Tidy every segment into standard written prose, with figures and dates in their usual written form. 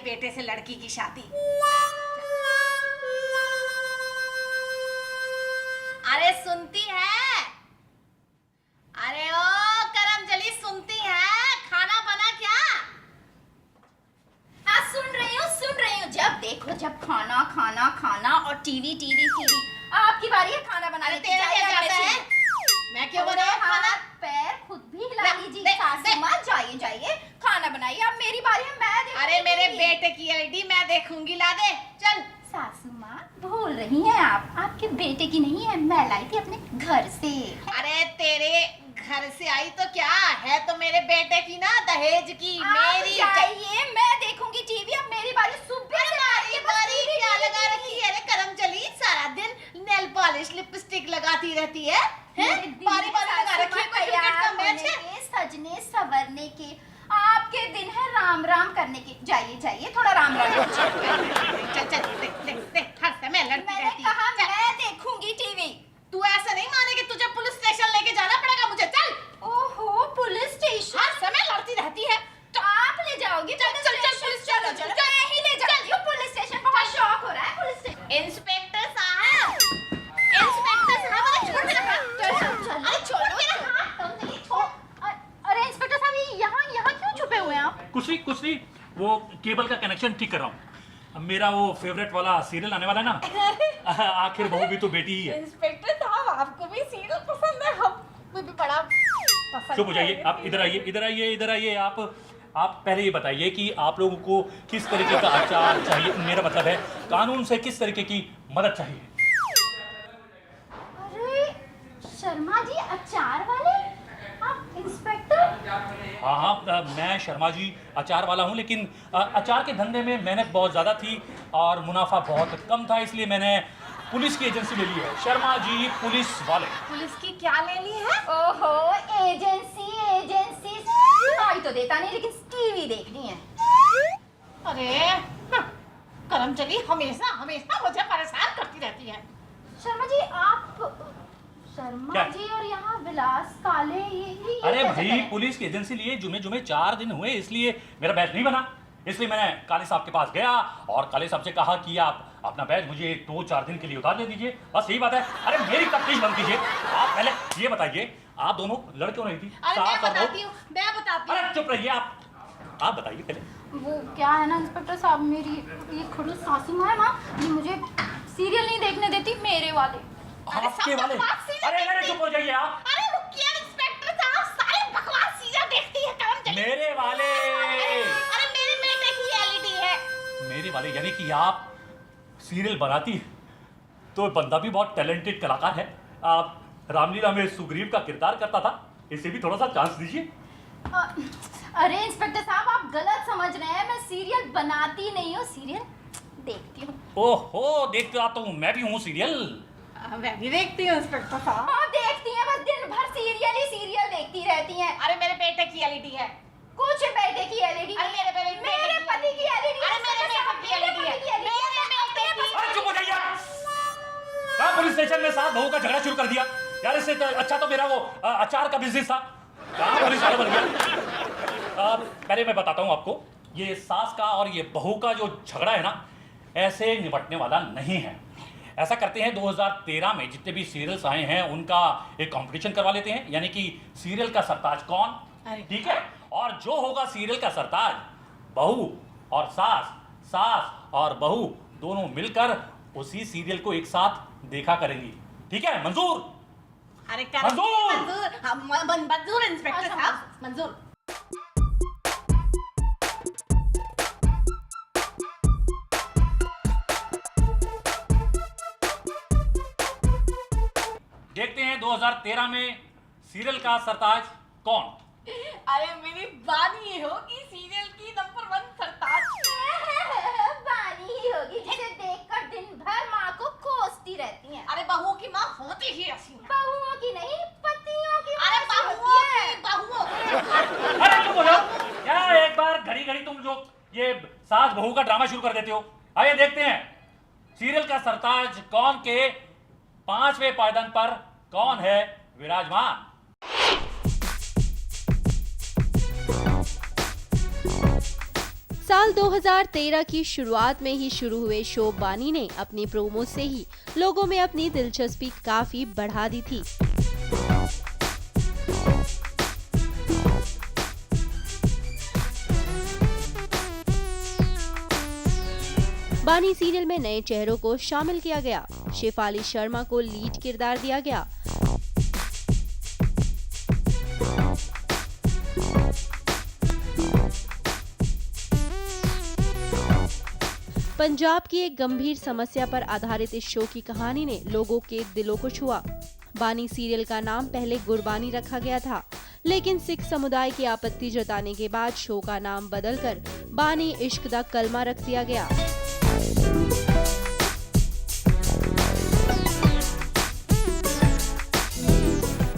बेटे से लड़की की शादी। अरे सुनती है? अरे ओ करमजली सुनती है? खाना बना क्या? हाँ सुन रही हूँ। जब देखो जब खाना खाना खाना और टीवी टीवी टीवी। आपकी बारी है खाना बनाने की। तेरा क्या जाता है? मैं क्यों बनाऊं खाना? पैर खुद भी हिला लीजिए सासू माँ। जाइए खाना बनाइए। अब मेरी बारी है, मैं देखूंगी। अरे मेरे बेटे की एलईडी मैं देखूंगी, ला दे चल। सासू माँ भूल रही हैं आप, आपके बेटे की नहीं है, मैं लाई थी अपने घर से। अरे तेरे घर से आई तो क्या है, तो मेरे बेटे की ना, दहेज की। मेरी जाइए, मैं देखूंगी टीवी। अब मेरी बारी। सुबह से बारी क्या लगा रखी है? अरे करमजली सारा दिन नेल पॉलिश लिपस्टिक लगाती रहती है, बारी लगा रखी है। कोई क्रिकेट का मैच है? सजने सवरने के आपके दिन है राम राम करने के। जाइए थोड़ा राम राम। चल देख हर समय लड़ती मैंने रहती है। कहा मैं देखूंगी टीवी। तू ऐसा नहीं मानेगी, तुझे पुलिस स्टेशन लेके जाना पड़ेगा मुझे। चल। ओहो पुलिस स्टेशन। हर समय लड़ती रहती है। तो आप ले जाओगे? चल पुलिस स्टेशन। चलो मैं ही ले जाती हूँ पुलिस स्टेशन। बहुत शौक हो रहा है पुलिस स्टेशन। इंस्पेक्टर साहब, अरे छोड़ मेरा हाथ। अरे छोड़ो मेरा हाथ। तुम नहीं छोड़। अरे इंस्पेक्टर साहब, ये यहाँ क्यों छुपे हुए हैं आप? कुछ नहीं, वो केबल का कनेक्शन ठीक कर रहा हूँ। अब मेरा वो फेवरेट वाला सीरियल आने वाला है ना, आखिर बहू भी तो बेटी ही है। इंस्पेक्टर साहब, आपको भी सीरियल पसंद है? हमको भी बड़ा पसंद। चुप हो जाइए, आप इधर आइए। आप पहले ये बताइए कि आप लोगों को किस तरीके का आचार चाहिए, मेरा मतलब है कानून से किस तरीके की मदद चाहिए। अरे शर्मा जी, अचार वाले आप इंस्पेक्टर? हाँ, मैं शर्मा जी अचार वाला हूँ, लेकिन अचार के धंधे में मेहनत बहुत ज़्यादा थी और मुनाफा बहुत कम था, इसलिए मैंने पुलिस की एजेंसी ले ली है। शर्मा जी पुलिस वाले। पुलिस की क्या ले ली है? ओहो एजेंसी आई तो देता नहीं, लेकिन टीवी देखनी है। अरे करमजली हमेशा मुझे परेशान करती रहती है। शर्मा जी जी और यहाँ विलास काले ये अरे कैसे भाई, करें? पुलिस की एजेंसी लिए जुमे 4 दिन हुए, इसलिए मेरा बैच नहीं बना। इसलिए मैंने काले साहब के पास गया और काले साहब से कहा कि आप अपना बैच मुझे 2-4 दिन के लिए उतार दे दीजिए, बस यही बात है। अरे मेरी तफ्तीश बंद कीजिए। आप पहले ये बताइए, आप दोनों लड़ क्यों रही थी? अरे मैं बताती हूँ। अरे चुप रहिए, आप बताइए पहले। वो क्या है ना इंस्पेक्टर साहब, मेरी ये खड़ूस सासू माँ है ना, ये मुझे सीरियल नहीं देखने देती, मेरे वाले। आपके वाले? अरे चुप हो जाइए आप। अरे रुकिए इंस्पेक्टर साहब, सारे बकवास सीरियल देखती है करमजली। मेरे वाले? अरे मेरे बेटे की एलईडी है। मेरे वाले यानी कि आप सीरियल बनाती है तो बंदा भी बहुत टैलेंटेड कलाकार है। आप रामलीला में सुग्रीव का किरदार करता था, इसे भी थोड़ा सा चांस दीजिए। अरे इंस्पेक्टर साहब, आप गलत समझ रहे हैं, मैं सीरियल बनाती नहीं हूँ, सीरियल देखती हूँ। ओहो, देखते आप तो मैं भी हूँ सीरियल। मैं भी देखती हूँ इंस्पेक्टर साहब। हाँ देखती हैं, बस दिन भर सीरियल देखती रहती हैं। अरे मेरे बेटे की एलईडी है। कुछ बेटे की एलईडी? अरे मेरे पति की एलईडी? अरे मेरे बेटे की एलईडी है। अरे चुप हो जाइए आप। कहाँ पुलिस स्टेशन में सास बहू का झगड़ा शुरू कर दिया यार। इससे अच्छा तो मेरा वो अचार का बिजनेस था। कहाँ पुलिस वाला बन गया। पहले मैं बताता हूँ आपको, ये सास का और ये बहू का जो झगड़ा है ना, ऐसे निपटने वाला नहीं है। ऐसा करते हैं, 2013 में जितने भी सीरियल्स आए हैं उनका एक कंपटीशन करवा लेते हैं, यानी कि सीरियल का सरताज कौन, ठीक है। और जो होगा सीरियल का सरताज, बहू और सास और बहू दोनों मिलकर उसी सीरियल को एक साथ देखा करेंगी, ठीक है? मंजूर? अरे मंजूर इंस्पेक्टर साहब, मंजूर। देखते हैं 2013 में सीरियल का सरताज कौन। अरे मेरी बानी होगी सीरियल की नंबर 1 सरताज। बानी ही होगी, जिसे देखकर दिन भर माँ को कोसती रहती हैं। अरे बहू की माँ होती ही ऐसी है। बहुओं की नहीं, पतियों की। अरे बहुओं की। अरे चुप हो जाओ क्या, एक बार घड़ी तुम जो ये सास बहू का ड्रामा शुरू कर देते हो। आइए देखते हैं सीरियल का सरताज कौन के 5वें पायदान पर कौन है विराजमान। साल 2013 की शुरुआत में ही शुरू हुए शो बानी ने अपनी प्रोमो से ही लोगों में अपनी दिलचस्पी काफी बढ़ा दी थी। बानी सीरियल में नए चेहरों को शामिल किया गया। शेफाली शर्मा को लीड किरदार दिया गया। पंजाब की एक गंभीर समस्या पर आधारित इस शो की कहानी ने लोगों के दिलों को छुआ। बानी सीरियल का नाम पहले गुरबानी रखा गया था, लेकिन सिख समुदाय की आपत्ति जताने के बाद शो का नाम बदलकर बानी इश्क दा कलमा रख दिया गया।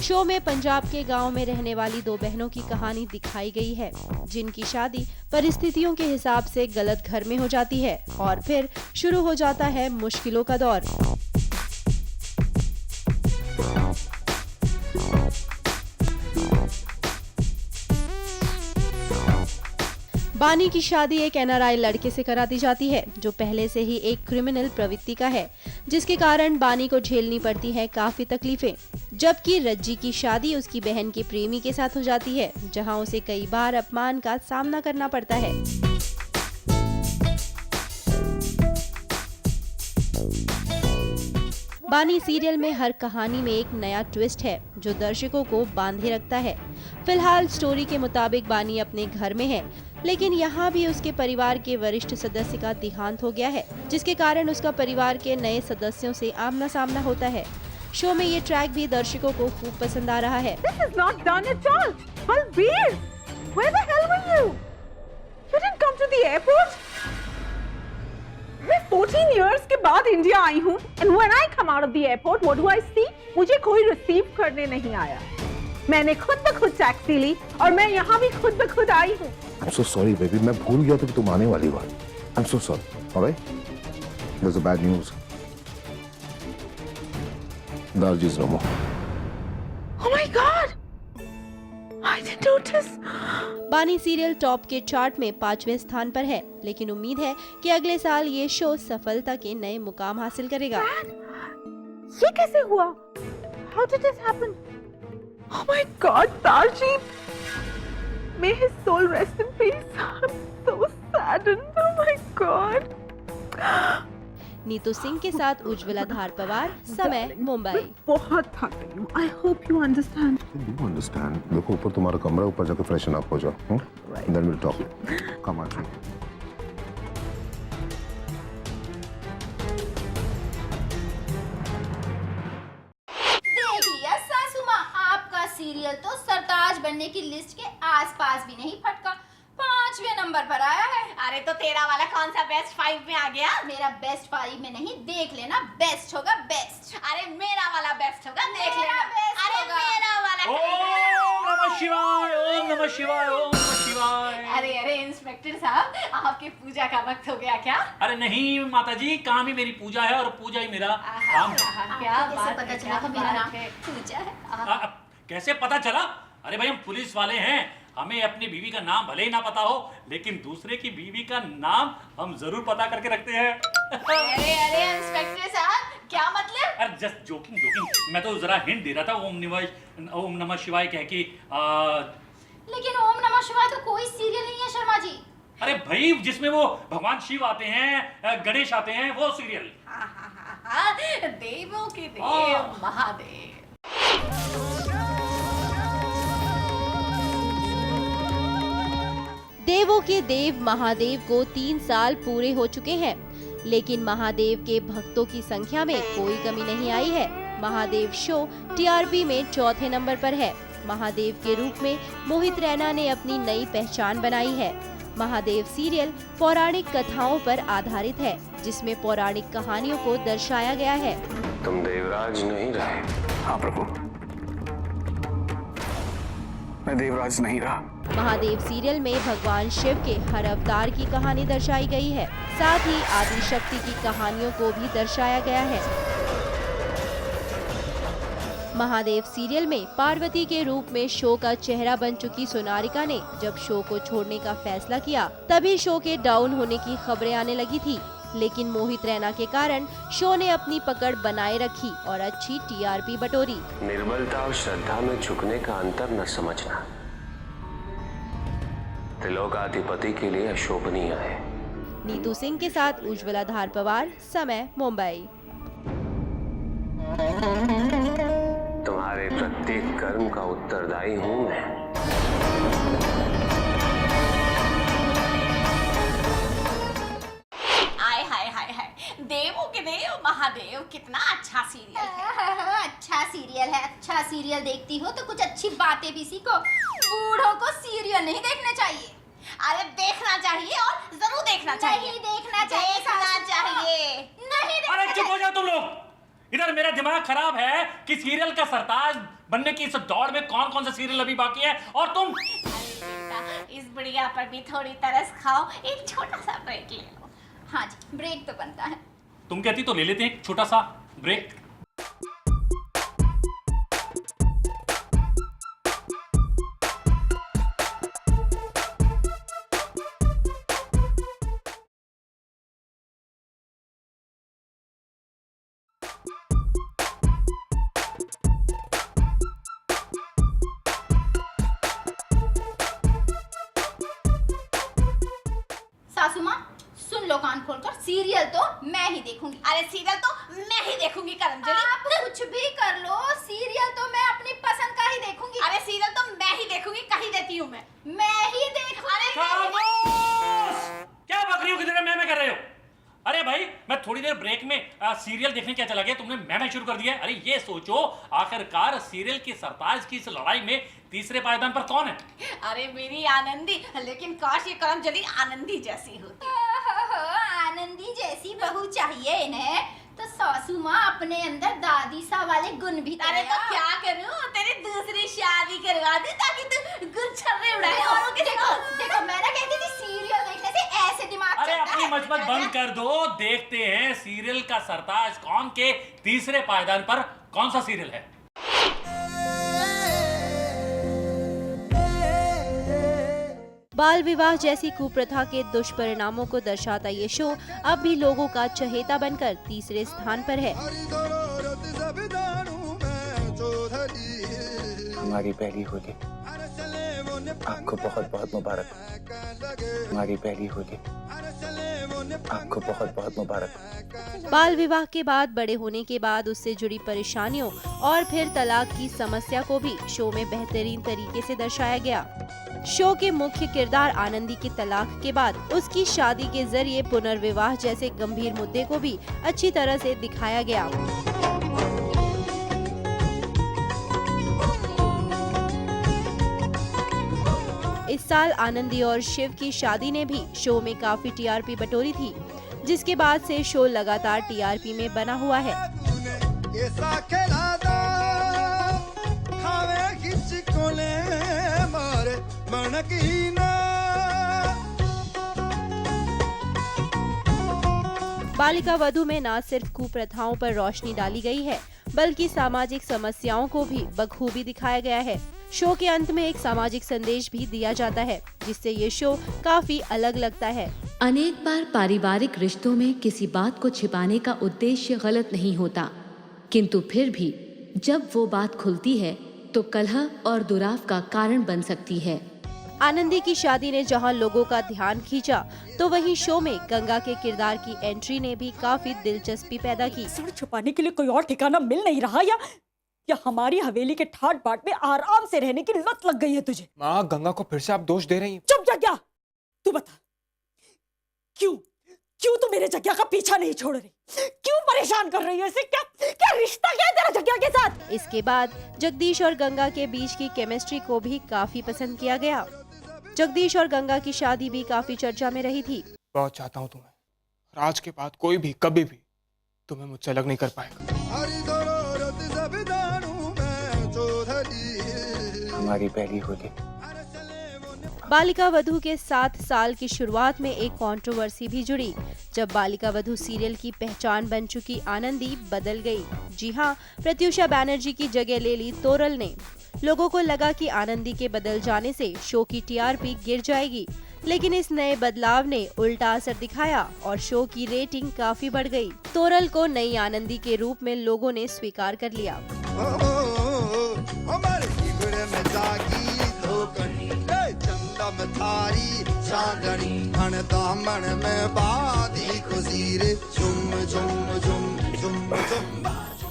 शो में पंजाब के गांव में रहने वाली दो बहनों की कहानी दिखाई गई है, जिनकी शादी परिस्थितियों के हिसाब से गलत घर में हो जाती है और फिर शुरू हो जाता है मुश्किलों का दौर। बानी की शादी एक NRI लड़के से करा दी जाती है, जो पहले से ही एक क्रिमिनल प्रवृत्ति का है, जिसके कारण बानी को झेलनी पड़ती है काफी तकलीफें। जबकि रज्जी की शादी उसकी बहन के प्रेमी के साथ हो जाती है, जहां उसे कई बार अपमान का सामना करना पड़ता है। बानी सीरियल में हर कहानी में एक नया ट्विस्ट है, जो दर्शकों को बांधे रखता है। फिलहाल स्टोरी के मुताबिक बानी अपने घर में है, लेकिन यहाँ भी उसके परिवार के वरिष्ठ सदस्य का देहांत हो गया है, जिसके कारण उसका परिवार के नए सदस्यों से आमना सामना होता है। शो में ये ट्रैक भी दर्शकों को खूब पसंद आ रहा है। This is not done at all. Balbir, where the hell were you? You didn't come to the airport? मैं 14 years के बाद इंडिया आई हूँ, and when I come out of the airport, what do I see? मुझे कोई receive करने नहीं आया। मैंने खुद ब खुद टैक्सी ली और मैं यहाँ भी खुद ब खुद आई हूँ। I'm so sorry, baby. मैं भूल गया था कि तुम आने वाली हो। I'm so sorry. All right? There's a bad news. Darji is no more. Oh my God! I didn't notice. बानी सीरियल टॉप के चार्ट में 5वें स्थान पर है, लेकिन उम्मीद है कि अगले साल ये शो सफलता के नए मुकाम हासिल करेगा। ये कैसे हुआ? How did this happen? Oh my God, Darji! May his soul rest in peace. I'm so saddened. Oh my God. Neetu Singh के साथ उज्ज्वला धार पवार, समय, मुंबई। बहुत थक गई हूँ। I hope you understand. Do you understand? देखो ऊपर तुम्हारा कमरा, ऊपर जाकर फ्रेशन अप हो जाओ। Then we'll talk. Come on. देख लिया सासू माँ, आपका सीरियल तो सरताज बनने की लिस्ट के आसपास भी नहीं फटका, 5वें नंबर पर आया है। अरे तो तेरा वाला कौन सा बेस्ट 5 में आ गया? मेरा बेस्ट 5 में नहीं, देख लेना, बेस्ट होगा बेस्ट। अरे मेरा वाला बेस्ट होगा, देख मेरा लेना। बेस्ट अरे होगा। मेरा वाला ओम नमः शिवाय, ओम नमः शिवाय, ओम नमः शिवाय। अरे इंस्पेक्टर साहब, आपकी पूजा का वक्त हो गया क्या? अरे नहीं माताजी, काम ही मेरी पूजा है और पूजा ही मेरा काम है। क्या कैसे बात पता है, चला क्या मेरा बात नाम है। पूजा है? कैसे पता चला? अरे भाई हम पुलिस वाले हैं, हमें अपनी बीवी का नाम भले ही ना पता हो, लेकिन दूसरे की बीवी का नाम हम जरूर पता करके रखते हैं। अरे इंस्पेक्टर साहब, क्या मतलब? अरे जस्ट जोकिंग, मैं तो जरा हिंट दे रहा था ओम नमः शिवाय कह के। लेकिन ओम नमः शिवाय तो कोई सीरियल नहीं है शर्मा जी। अरे भाई जिसमें वो भगवान शिव आते हैं, गणेश आते हैं, वो सीरियल। हाँ, देवों के देव महादेव। देवों के देव महादेव को 3 साल पूरे हो चुके हैं, लेकिन महादेव के भक्तों की संख्या में कोई कमी नहीं आई है। महादेव शो TRP में 4थे नंबर पर है। महादेव के रूप में मोहित रैना ने अपनी नई पहचान बनाई है। महादेव सीरियल पौराणिक कथाओं पर आधारित है, जिसमें पौराणिक कहानियों को दर्शाया गया है। तुम देवराज नहीं रहे। हाँ प्रभु, मैं देवराज नहीं रहा। महादेव सीरियल में भगवान शिव के हर अवतार की कहानी दर्शाई गई है, साथ ही आदि शक्ति की कहानियों को भी दर्शाया गया है। महादेव सीरियल में पार्वती के रूप में शो का चेहरा बन चुकी सोनारिका ने जब शो को छोड़ने का फैसला किया, तभी शो के डाउन होने की खबरें आने लगी थी। लेकिन मोहित रैना के कारण शो ने अपनी पकड़ बनाए रखी और अच्छी टीआरपी बटोरी। निर्बलता और श्रद्धा में झुकने का अंतर न समझना त्रिलोकाधिपति के लिए अशोभनीय है। नीतू सिंह के साथ उज्ज्वला धारपवार, समय मुंबई। तुम्हारे प्रत्येक कर्म का उत्तरदायी हूं मैं। आय हाय हाय हाय, देवों के देव महादेव, कितना अच्छा सीरियल है। अच्छा सीरियल है, अच्छा सीरियल देखती हो तो कुछ अच्छी बातें भी सीखो। बूढ़ों को सीरियल नहीं देखने चाहिए। अरे देखना चाहिए और जरूर देखना चाहिए। नहीं देखना चाहिए, देखना चाहिए। नहीं देखना अरे चुप हो जाओ तुम लोग। इधर मेरा दिमाग खराब है कि सीरियल का सरताज बनने की इस दौड़ में कौन कौन सा सीरियल अभी बाकी है, और तुम। अरे बेटा, इस बुढ़िया पर भी थोड़ी तरस खाओ, एक छोटा सा ब्रेक ले लो। हाँ जी, ब्रेक तो बनता है। तुम कहती तो ले लेते हैं एक छोटा सा ब्रेक। सासू माँ सुन लो कान खोलकर, सीरियल तो मैं ही देखूंगी। अरे सीरियल तो मैं ही देखूंगी करमजली। आप कुछ भी कर लो, सीरियल तो मैं अपनी पसंद का ही देखूंगी। अरे सीरियल तो मैं ही देखूंगी, कहीं देती हूँ मैं ही देखूंगी। खामोश! क्या बक रही हो, किधर मैं कर रहे हो? अरे भाई, मैं थोड़ी देर ब्रेक में सीरियल देखने क्या चला गया, तुमने मैं शुरू कर दिया। अरे ये सोचो, आखिरकार सीरियल की सरताज की इस लड़ाई में तीसरे पायदान पर कौन है? अरे मेरी आनंदी, लेकिन काश ये करमजली आनंदी जैसी होती। आनंदी जैसी बहू चाहिए इन्हें, तो सासू माँ अपने अंदर दादी सा वाले गुण भी। अरे तो क्या करूं, तेरी दूसरी शादी करवा दूं ताकि तू गुच्छे उड़ाए औरों के। देखो मैं ना कहती थी सीरियल देखने से ऐसे दिमाग अरे चलता अपनी है। मचमच बंद कर दो, देखते हैं सीरियल का सरताज कौन के तीसरे पायदान पर कौन सा सीरियल है। बाल विवाह जैसी कुप्रथा के दुष्परिणामों को दर्शाता ये शो अब भी लोगों का चहेता बनकर तीसरे स्थान पर है। हमारी पहली होली आपको बहुत बहुत मुबारक। हमारी पहली होली आपको बहुत बहुत मुबारक। बाल विवाह के बाद बड़े होने के बाद उससे जुड़ी परेशानियों और फिर तलाक की समस्या को भी शो में बेहतरीन तरीके से दर्शाया गया। शो के मुख्य किरदार आनंदी के तलाक के बाद उसकी शादी के जरिए पुनर्विवाह जैसे गंभीर मुद्दे को भी अच्छी तरह से दिखाया गया। इस साल आनंदी और शिव की शादी ने भी शो में काफी टीआरपी बटोरी थी, जिसके बाद से शो लगातार टीआरपी में बना हुआ है। बालिका वधू में न सिर्फ कुप्रथाओं पर रोशनी डाली गई है, बल्कि सामाजिक समस्याओं को भी बखूबी दिखाया गया है। शो के अंत में एक सामाजिक संदेश भी दिया जाता है, जिससे ये शो काफी अलग लगता है। अनेक बार पारिवारिक रिश्तों में किसी बात को छिपाने का उद्देश्य गलत नहीं होता, किंतु फिर भी जब वो बात खुलती है तो कलह और दुराव का कारण बन सकती है। आनंदी की शादी ने जहां लोगों का ध्यान खींचा, तो वहीं शो में गंगा के किरदार की एंट्री ने भी काफी दिलचस्पी पैदा की। सर छुपाने के लिए कोई और ठिकाना मिल नहीं रहा, या हमारी हवेली के ठाट बाट में आराम से रहने की लत लग गई है तुझे? माँ, गंगा को फिर से आप दोष दे रही हैं। चुप जग्या, तू बता क्यों तू मेरे जग्या का पीछा नहीं छोड़ रही? क्यों परेशान कर रही है इसे? क्या रिश्ता क्या है तेरा जग्या के साथ? इसके बाद जगदीश और गंगा के बीच की केमिस्ट्री को भी काफी पसंद किया गया। जगदीश और गंगा की शादी भी काफी चर्चा में रही थी। बहुत चाहता हूँ तुम्हें, और आज के बाद कोई भी कभी भी तुम्हें मुझसे अलग नहीं कर पाएगा। हमारी पहली होली बालिका वधू के 7 साल की शुरुआत में एक कंट्रोवर्सी भी जुड़ी, जब बालिका वधू सीरियल की पहचान बन चुकी आनंदी बदल गई। जी हां, प्रत्युषा बैनर्जी की जगह ले ली तोरल ने। लोगों को लगा कि आनंदी के बदल जाने से शो की टीआरपी गिर जाएगी, लेकिन इस नए बदलाव ने उल्टा असर दिखाया और शो की रेटिंग काफी बढ़ गई। तोरल को नई आनंदी के रूप में लोगों ने स्वीकार कर लिया।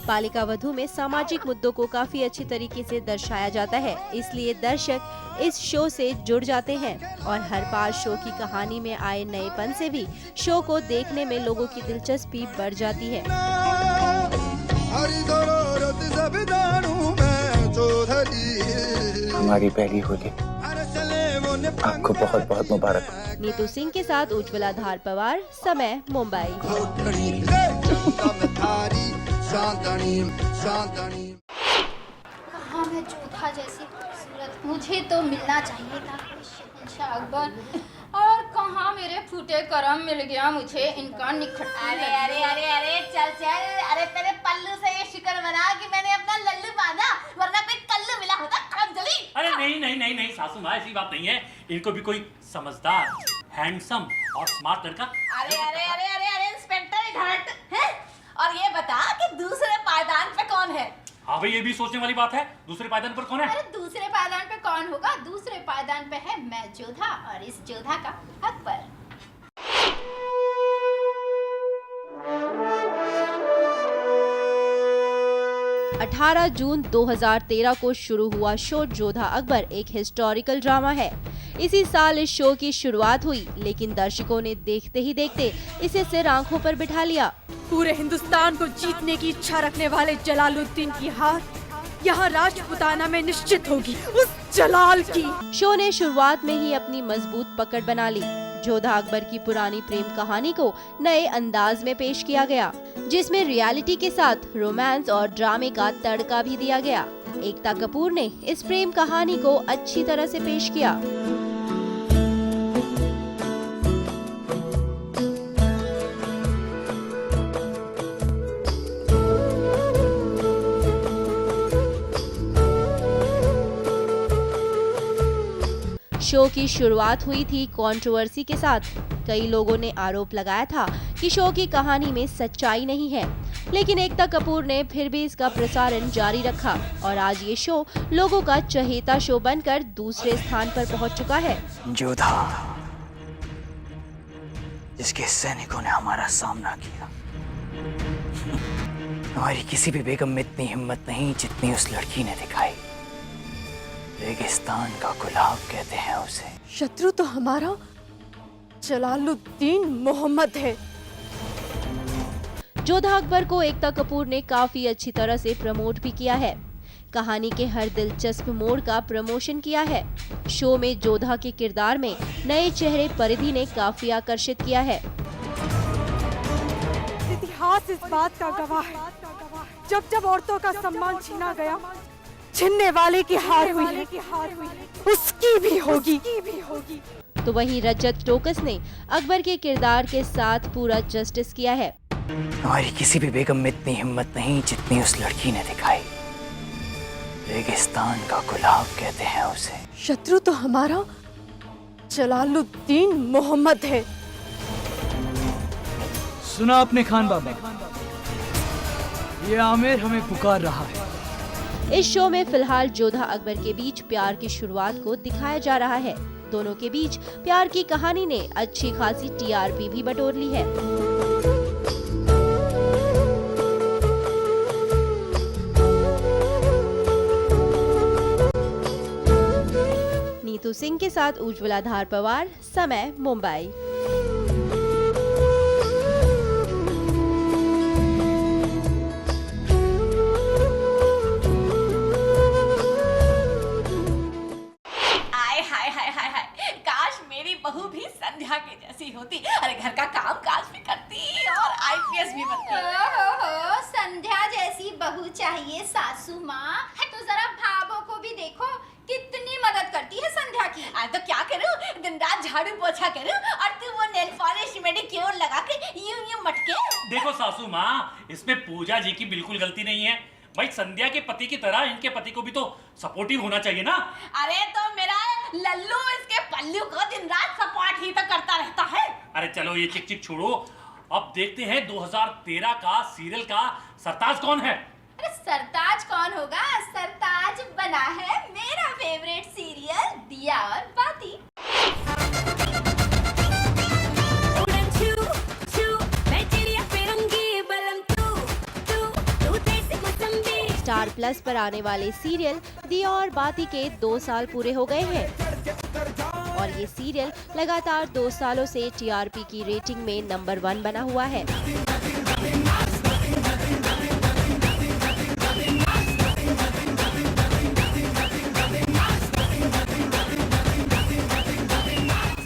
बालिका वधू में सामाजिक मुद्दों को काफी अच्छी तरीके से दर्शाया जाता है, इसलिए दर्शक इस शो से जुड़ जाते हैं और हर बार शो की कहानी में आए नएपन से भी शो को देखने में लोगों की दिलचस्पी बढ़ जाती है। हमारी पहली होली आपको बहुत बहुत मुबारक। नीतू सिंह के साथ उज्ज्वला धार पवार, समय मुंबई। कहाँ मैं जोधा जैसी खूबसूरत, मुझे तो मिलना चाहिए था शहंशाह अकबर, और कहाँ मेरे फूटे करम मिल गया मुझे इनका निखटना। अरे अरे अरे अरे चल चल, अरे तेरे पल्लू से ये शुक्र मना कि मैंने अपना लल्लू बांधा, वरना कोई कल्लू मिला होता कंजली। अरे नहीं नहीं नहीं नहीं सासू माँ, ऐसी बात नहीं है। इनको भी कोई समझदार, हैंडसम और स्मार्ट लड़का। अरे अरे अरे अरे अरे इंस्पेक्टर इधर हट, हैं? और ये बता कि दूसरे पायदान पे कौन है? हाँ भाई, ये भी सोचने वाली बात है। दूसरे पायदान पर कौन है? अरे दूसरे पायदान पे कौन होगा? दूसरे पायदान पे है मैं जोधा और इस जोधा का अकबर। अठारह जून 2013 को शुरू हुआ शो जोधा अकबर एक हिस्टोरिकल ड्रामा है। इसी साल इस शो की शुरुआत हुई, लेकिन दर्शकों ने देखते ही देखते इसे सिर आंखों पर बिठा लिया। पूरे हिंदुस्तान को जीतने की इच्छा रखने वाले जलालुद्दीन की हार यहाँ राजपुताना में निश्चित होगी, उस जलाल की। शो ने शुरुआत में ही अपनी मजबूत पकड़ बना ली। जोधा अकबर की पुरानी प्रेम कहानी को नए अंदाज में पेश किया गया, जिसमें रियलिटी के साथ रोमांस और ड्रामे का तड़का भी दिया गया। एकता कपूर ने इस प्रेम कहानी को अच्छी तरह से पेश किया। शो की शुरुआत हुई थी कंट्रोवर्सी के साथ। कई लोगों ने आरोप लगाया था कि शो की कहानी में सच्चाई नहीं है, लेकिन एकता कपूर ने फिर भी इसका प्रसारण जारी रखा और आज ये शो लोगों का चहेता शो बनकर दूसरे स्थान पर पहुंच चुका है। जोधा, जिसके सैनिकों ने हमारा सामना किया, हमारी किसी भी बेगम में इतनी हिम्मत नहीं जितनी उस लड़की ने दिखाई। रेगिस्तान का गुलाब कहते हैं उसे। शत्रु तो हमारा जलालुद्दीन मोहम्मद है। जोधा अकबर को एकता कपूर ने काफी अच्छी तरह से प्रमोट भी किया है। कहानी के हर दिलचस्प मोड़ का प्रमोशन किया है। शो में जोधा के किरदार में नए चेहरे परिधि ने काफी आकर्षित किया है। इतिहास इस बात का गवाह है, जब जब औरतों का सम्मान छीना गया, छीनने वाले की हार हुई है, उसकी भी होगी। तो वहीं रजत टोकस ने अकबर के किरदार के साथ पूरा जस्टिस किया है। हमारी किसी भी बेगम में इतनी हिम्मत नहीं जितनी उस लड़की ने दिखाई। रेगिस्तान का गुलाब कहते हैं उसे। शत्रु तो हमारा जलालुद्दीन मोहम्मद है। सुना आपने खान बाबा, ये आमिर हमें पुकार रहा है। इस शो में फिलहाल जोधा अकबर के बीच प्यार की शुरुआत को दिखाया जा रहा है। दोनों के बीच प्यार की कहानी ने अच्छी खासी टीआरपी भी बटोर ली है। नीतू सिंह के साथ उज्ज्वला धार पवार, समय मुंबई। बहू भी संध्या के जैसी होती। अरे घर का काम काज भी करती और आईपीएस भी बनती। हो, संध्या जैसी बहू चाहिए सासू माँ। तो जरा भाभो को भी देखो, कितनी मदद करती है संध्या की। अरे तो क्या करूं, दिन रात झाड़ू पोछा करूं और तू वो नेल पॉलिश मैनिक्योर लगा के यूं मटके। देखो सासू माँ, इसमें पूजा जी की बिल्कुल गलती नहीं है। भाई संध्या के पति की तरह इनके पति को भी तो सपोर्टिव होना चाहिए ना। अरे तो मेरा लल्लू इसके पल्लू को दिन रात सपोर्ट ही तो करता रहता है। अरे चलो ये चिक चिक छोड़ो, अब देखते हैं 2013 का सीरियल का सरताज कौन है। अरे सरताज कौन होगा, सरताज बना है मेरा फेवरेट सीरियल दिया और बाती। स्टार प्लस पर आने वाले सीरियल दिया और बाती के 2 साल पूरे हो गए हैं और ये सीरियल लगातार 2 सालों से टीआरपी की रेटिंग में नंबर 1 बना हुआ है।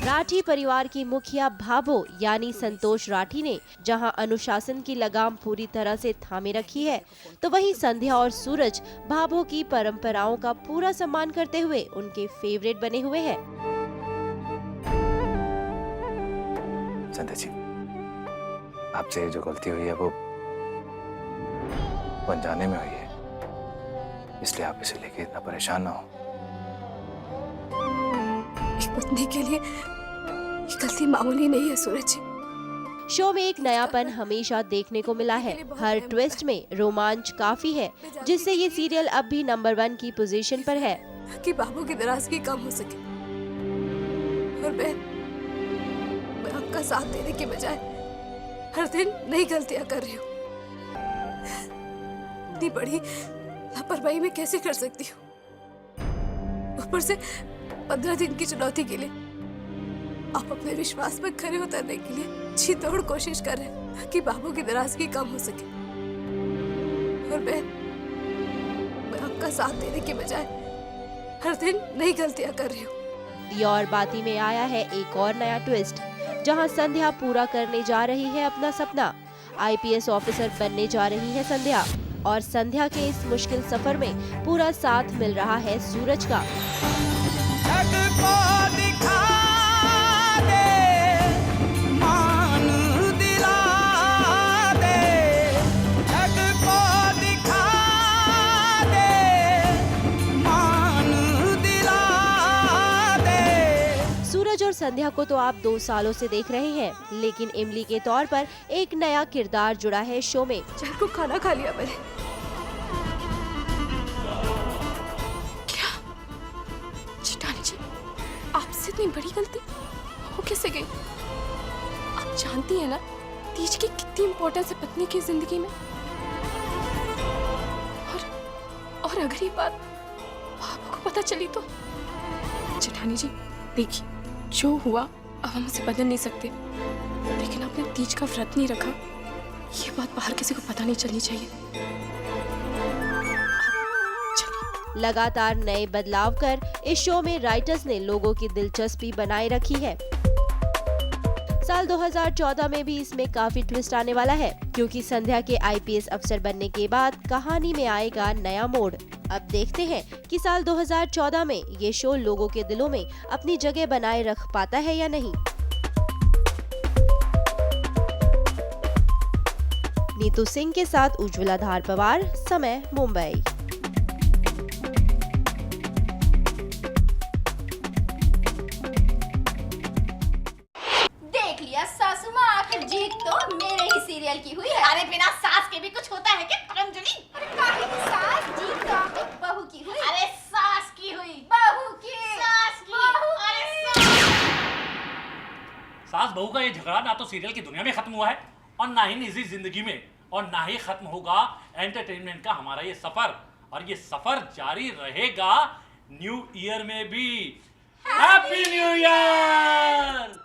राठी परिवार की मुखिया भाभो यानी संतोष राठी ने जहां अनुशासन की लगाम पूरी तरह से थामे रखी है, तो वहीं संध्या और सूरज भाभो की परंपराओं का पूरा सम्मान करते हुए उनके फेवरेट बने हुए हैं। संध्या जी, आपसे जो गलती हुई है वो अनजाने में हुई है, इसलिए आप इसे लेके इतना परेशान ना हो। पत्नी के लिए गलती मामूली नहीं है सूरज जी। शो में एक नयापन हमेशा देखने को मिला है। हर ट्विस्ट में रोमांच काफी है, जिससे ये सीरियल अब भी नंबर 1 की पोजीशन पर है। कि बाबू की नाराजगी कम हो सके और मैं आपका साथ देने के बजाय हर दिन नई गलतियां कर रही हूँ। इतनी बड़ी लापरवाही मैं कैसे कर सकती हूँ, ऊपर से 15 दिन की चुनौती के लिए आप अपने विश्वास में खरे उतरने के लिए जी तोड़ कोशिश कर रहे हैं ताकि बाबू की नाराजगी कम हो सके और मैं आपका साथ देने के बजाय हर दिन नई गलतियां कर रही हूँ। दिया और बाती में आया है एक और नया ट्विस्ट, जहां संध्या पूरा करने जा रही है अपना सपना। आईपीएस ऑफिसर बनने जा रही है संध्या और संध्या के इस मुश्किल सफर में पूरा साथ मिल रहा है सूरज का। सूरज और संध्या को तो आप 2 सालों से देख रहे हैं, लेकिन इमली के तौर पर एक नया किरदार जुड़ा है शो में। चार को खाना खा लिया मैंने। क्या चिटानी जी, आपसे इतनी बड़ी गलती हो कैसे गई? आप जानती हैं ना तीज की कितनी इम्पोर्टेंस है पत्नी की जिंदगी में। और अगर ये बात आपको पता चली तो? चिटानी जी देखिए, जो हुआ अब हम उसे बदल नहीं सकते, लेकिन आपने तीज का व्रत नहीं रखा, ये बात बाहर किसी को पता नहीं चलनी चाहिए। लगातार नए बदलाव कर इस शो में राइटर्स ने लोगों की दिलचस्पी बनाए रखी है। साल 2014 में भी इसमें काफी ट्विस्ट आने वाला है, क्योंकि संध्या के आईपीएस अफसर बनने के बाद कहानी में आएगा नया मोड़। अब देखते हैं कि साल 2014 में ये शो लोगों के दिलों में अपनी जगह बनाए रख पाता है या नहीं। नीतू सिंह के साथ उज्ज्वला धारपवार, समय मुंबई। देख लिया सासू माँ, आखिर जीत तो मेरे ही सीरियल की हुई है। अरे बिना सास के भी कुछ होता है क्या करमजली? अरे काहे की सास, जीत तो आपकी बहू की हुई। अरे सास की हुई, बहू की, सास की, बहू अरे सास बहू का ये झगड़ा ना तो सीरियल की दुनिया में खत्म हुआ है और ना ही निजी जिंदगी में, और ना ही खत्म होगा एंटरटेनमेंट का हमारा ये सफर, और ये सफर जारी रहेगा न्यू ईयर में भी। Happy new year.